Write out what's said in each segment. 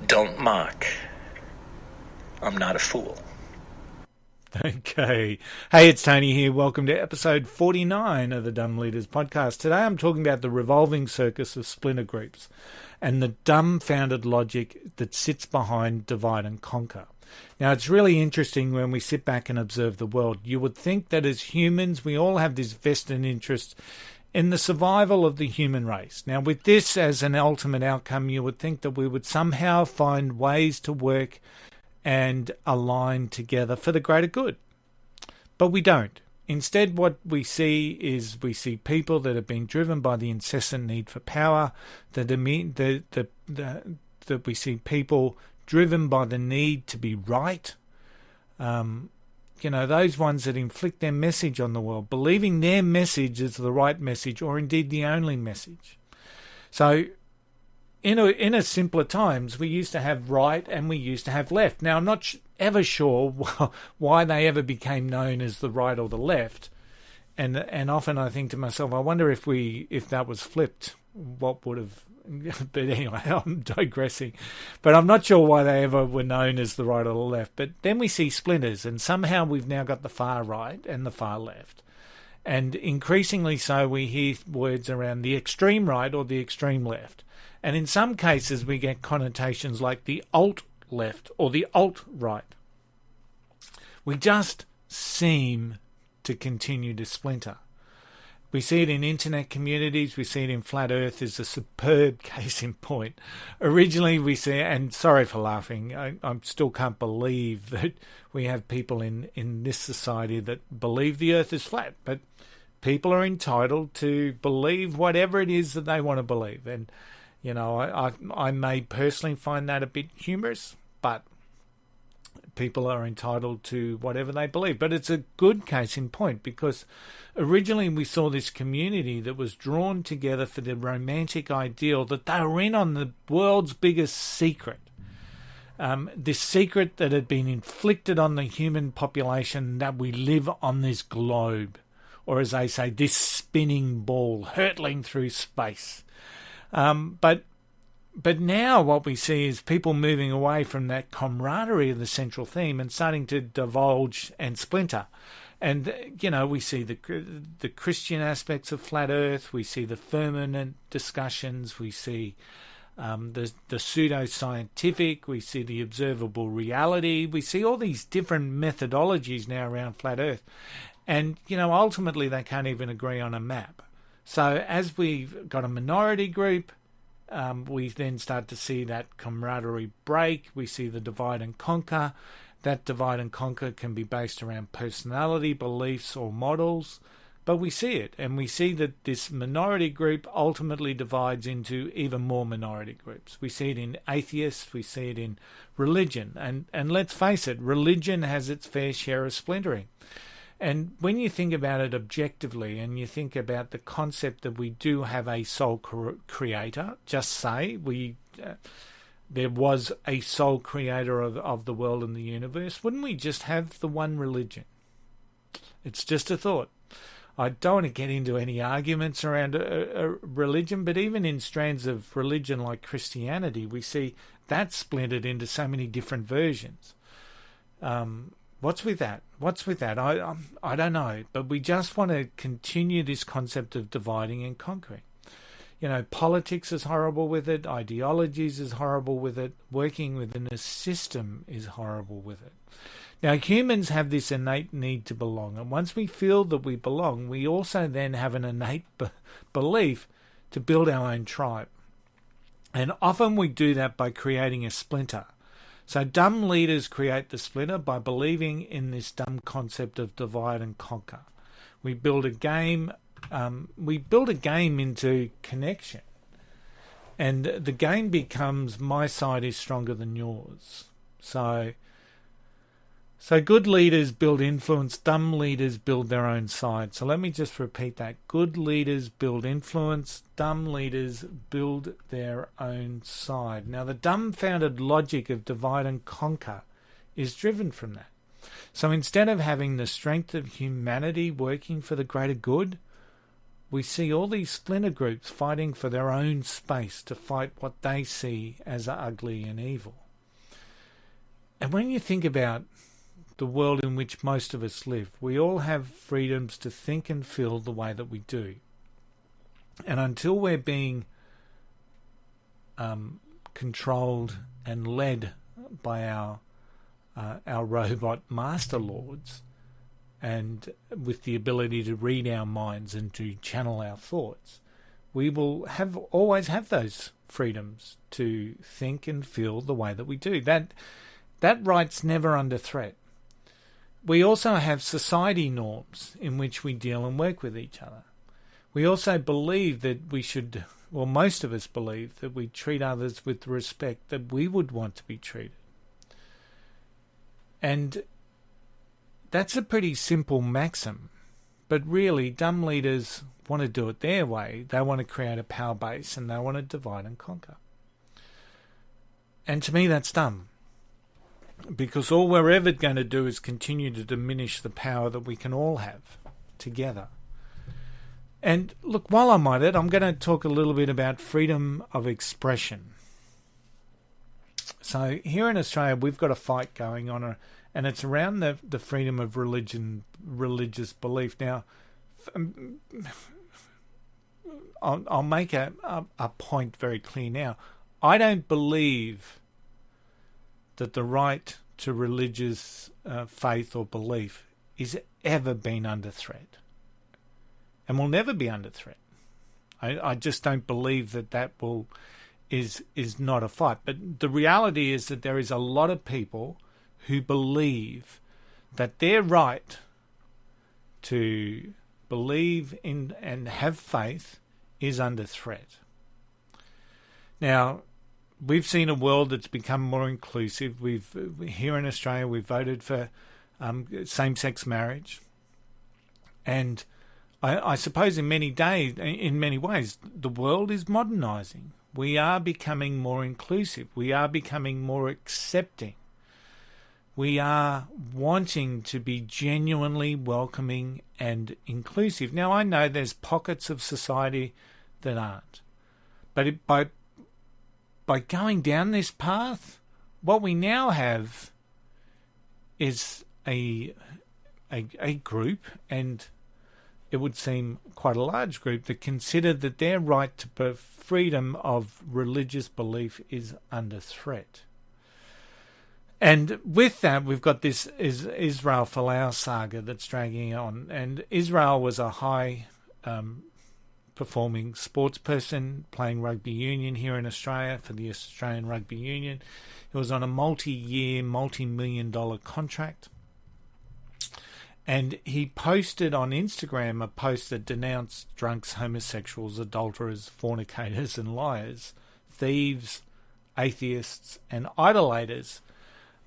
Don't mock. I'm not a fool. Okay. Hey, it's Tony here. Welcome to episode 49 of the Dumb Leaders podcast. Today I'm talking about the revolving circus of splinter groups and the dumbfounded logic that sits behind divide and conquer. Now, it's really interesting when we sit back and observe the world. You would think that as humans, we all have this vested interest in the survival of the human race. Now, with this as an ultimate outcome, you would think that we would somehow find ways to work and align together for the greater good. But we don't. Instead, what we see is we see people that are being driven by the incessant need for power, that we see people driven by the need to be right. Those ones that inflict their message on the world, believing their message is the right message or indeed the only message. So in a simpler times, we used to have right and we used to have left. Now, I'm not ever sure why they ever became known as the right or the left. And often I think to myself, I wonder if that was flipped, what would have... But anyway, I'm digressing. But I'm not sure why they ever were known as the right or the left. But then we see splinters, and somehow we've now got the far right and the far left. And increasingly so, we hear words around the extreme right or the extreme left. And in some cases, we get connotations like the alt-left or the alt-right. We just seem to continue to splinter. We see it in internet communities. We see it in Flat Earth as a superb case in point. Originally, we see, and sorry for laughing, I still can't believe that we have people in this society that believe the Earth is flat. But people are entitled to believe whatever it is that they want to believe. And, I may personally find that a bit humorous, but people are entitled to whatever they believe. But it's a good case in point because originally we saw this community that was drawn together for the romantic ideal that they were in on the world's biggest secret. This secret that had been inflicted on the human population that we live on this globe, or as they say, this spinning ball hurtling through space. But now what we see is people moving away from that camaraderie of the central theme and starting to divulge and splinter. And, we see the Christian aspects of Flat Earth. We see the firmament discussions. We see the pseudo-scientific. We see the observable reality. We see all these different methodologies now around Flat Earth. And, ultimately they can't even agree on a map. So as we've got a minority group, we then start to see that camaraderie break. We see the divide and conquer. That divide and conquer can be based around personality, beliefs, or models. But we see it, and we see that this minority group ultimately divides into even more minority groups. We see it in atheists. We see it in religion. And let's face it, religion has its fair share of splintering. And when you think about it objectively and you think about the concept that we do have a sole creator, just say there was a sole creator of the world and the universe, wouldn't we just have the one religion? It's just a thought. I don't want to get into any arguments around a religion, but even in strands of religion like Christianity, we see that splintered into so many different versions. What's with that? I don't know. But we just want to continue this concept of dividing and conquering. Politics is horrible with it. Ideologies is horrible with it. Working within a system is horrible with it. Now, humans have this innate need to belong. And once we feel that we belong, we also then have an innate belief to build our own tribe. And often we do that by creating a splinter. So dumb leaders create the splinter by believing in this dumb concept of divide and conquer. We build a game into connection. And the game becomes my side is stronger than yours. So good leaders build influence, dumb leaders build their own side. So let me just repeat that. Good leaders build influence, dumb leaders build their own side. Now, the dumbfounded logic of divide and conquer is driven from that. So instead of having the strength of humanity working for the greater good, we see all these splinter groups fighting for their own space, to fight what they see as ugly and evil. And when you think about the world in which most of us live, we all have freedoms to think and feel the way that we do. And until we're being controlled and led by our robot master lords, and with the ability to read our minds and to channel our thoughts, we will always have those freedoms to think and feel the way that we do. That right's never under threat. We also have society norms in which we deal and work with each other. We also believe that we should, well, most of us believe that we treat others with the respect that we would want to be treated. And that's a pretty simple maxim, but really dumb leaders want to do it their way. They want to create a power base and they want to divide and conquer. And to me that's dumb, because all we're ever going to do is continue to diminish the power that we can all have together. And look, while I'm at it, I'm going to talk a little bit about freedom of expression. So here in Australia, we've got a fight going on, and it's around the freedom of religious belief. Now, I'll make a point very clear now. I don't believe that the right to religious faith or belief is ever been under threat, and will never be under threat. I just don't believe that is not a fight. But the reality is that there is a lot of people who believe that their right to believe in and have faith is under threat. Now, we've seen a world that's become more inclusive. Here in Australia, we've voted for same-sex marriage, and I suppose in many ways, the world is modernising. We are becoming more inclusive. We are becoming more accepting. We are wanting to be genuinely welcoming and inclusive. Now, I know there's pockets of society that aren't. But by going down this path, what we now have is a group, and it would seem quite a large group, that consider that their right to freedom of religious belief is under threat. And with that, we've got this Israel-Folau saga that's dragging on. And Israel was a high performing sports person playing rugby union here in Australia for the Australian Rugby Union. It was on a multi-year, multi-million-dollar contract. And he posted on Instagram a post that denounced drunks, homosexuals, adulterers, fornicators and liars, thieves, atheists and idolaters,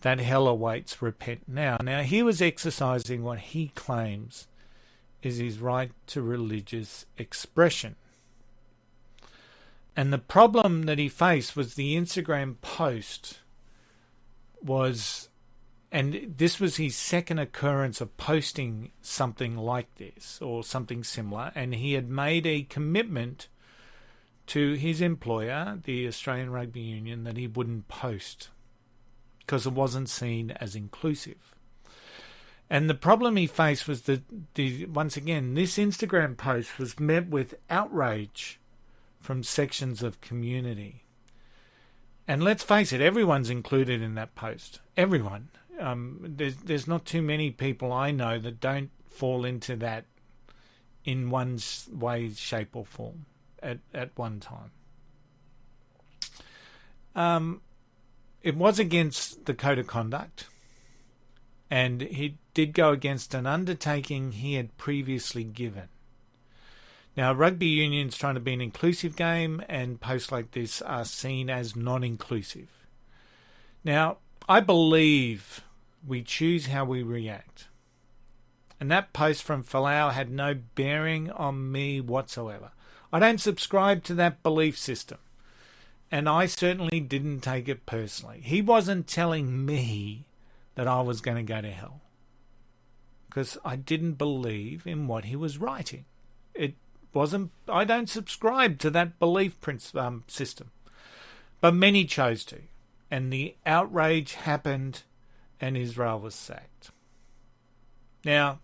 that hell awaits, repent now. Now, he was exercising what he claims is his right to religious expression. And the problem that he faced was the Instagram post was, and this was his second occurrence of posting something like this or something similar, and he had made a commitment to his employer, the Australian Rugby Union, that he wouldn't post because it wasn't seen as inclusive. And the problem he faced was that, once again, this Instagram post was met with outrage from sections of community. And let's face it, everyone's included in that post. Everyone. There's not too many people I know that don't fall into that in one way, shape or form at one time. It was against the code of conduct, and he did go against an undertaking he had previously given. Now, rugby union's trying to be an inclusive game, and posts like this are seen as non-inclusive. Now, I believe we choose how we react. And that post from Folau had no bearing on me whatsoever. I don't subscribe to that belief system. And I certainly didn't take it personally. He wasn't telling me that I was going to go to hell, because I didn't believe in what he was writing. It I don't subscribe to that belief system. But many chose to. And the outrage happened and Israel was sacked. Now,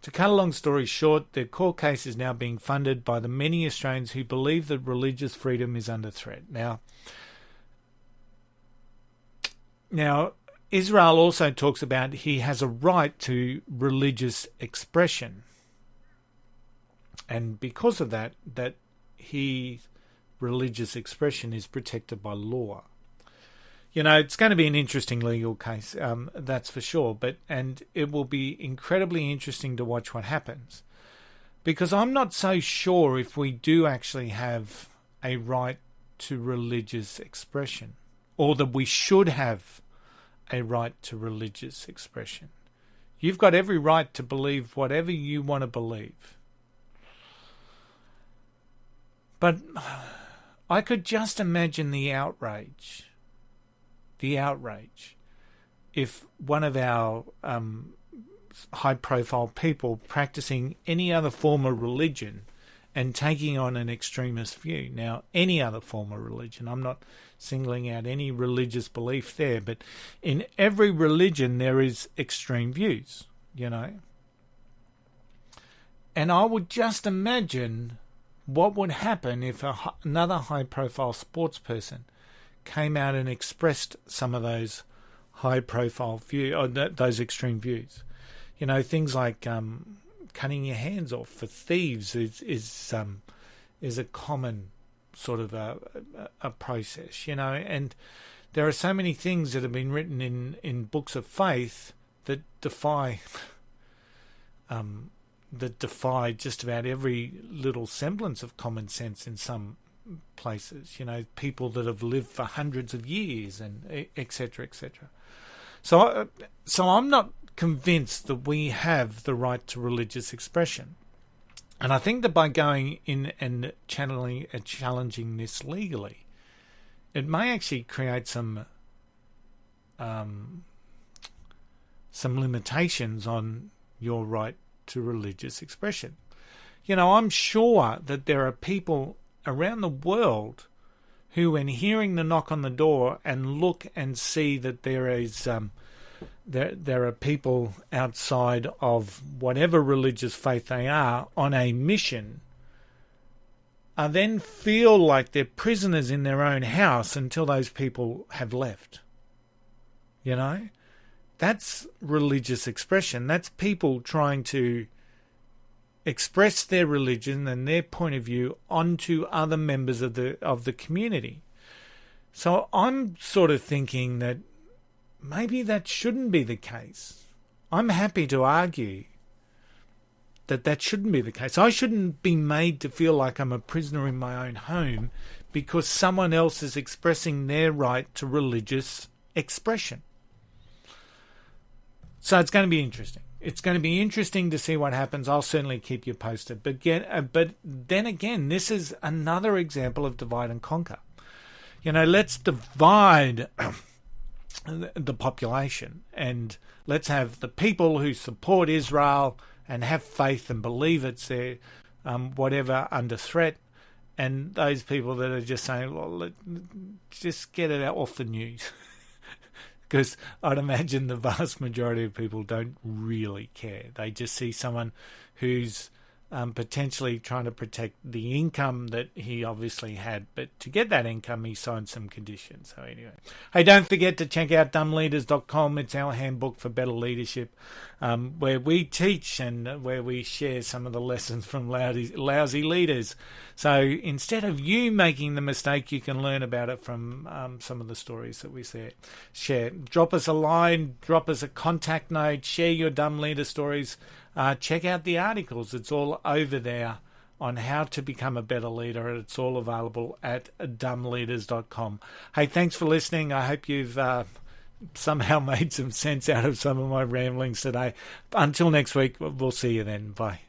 to cut a long story short, the court case is now being funded by the many Australians who believe that religious freedom is under threat. Now, Israel also talks about he has a right to religious expression. And because of that his religious expression is protected by law. It's going to be an interesting legal case, that's for sure. And it will be incredibly interesting to watch what happens. Because I'm not so sure if we do actually have a right to religious expression. Or that we should have a right to religious expression. You've got every right to believe whatever you want to believe. But I could just imagine the outrage if one of our high-profile people practicing any other form of religion and taking on an extremist view. Now, any other form of religion, I'm not singling out any religious belief there, but in every religion there is extreme views, And I would just imagine what would happen if another high-profile sports person came out and expressed some of those high-profile views, or those extreme views. Things like cutting your hands off for thieves is a common sort of a process, And there are so many things that have been written in books of faith that defy just about every little semblance of common sense in some places, people that have lived for hundreds of years and etc., etc. So I'm not convinced that we have the right to religious expression. And I think that by going in and challenging this legally, it may actually create some limitations on your right to religious expression. I'm sure that there are people around the world who, when hearing the knock on the door and look and see that there is there are people outside of whatever religious faith they are on a mission, then feel like they're prisoners in their own house until those people have left. That's religious expression. That's people trying to express their religion and their point of view onto other members of the community. So I'm sort of thinking that maybe that shouldn't be the case. I'm happy to argue that shouldn't be the case. I shouldn't be made to feel like I'm a prisoner in my own home because someone else is expressing their right to religious expression. So it's going to be interesting. It's going to be interesting to see what happens. I'll certainly keep you posted. But then again, this is another example of divide and conquer. Let's divide the population and let's have the people who support Israel and have faith and believe it's their whatever under threat, and those people that are just saying, well, just get it out off the news. Because I'd imagine the vast majority of people don't really care. They just see someone who's potentially trying to protect the income that he obviously had. But to get that income, he signed some conditions. So anyway. Hey, don't forget to check out dumbleaders.com. It's our handbook for better leadership, where we teach and where we share some of the lessons from lousy leaders. So instead of you making the mistake, you can learn about it from some of the stories that we share. Drop us a line, drop us a contact note, share your dumb leader stories. Check out the articles. It's all over there on how to become a better leader. It's all available at dumbleaders.com. Hey, thanks for listening. I hope you've somehow made some sense out of some of my ramblings today. Until next week, we'll see you then. Bye.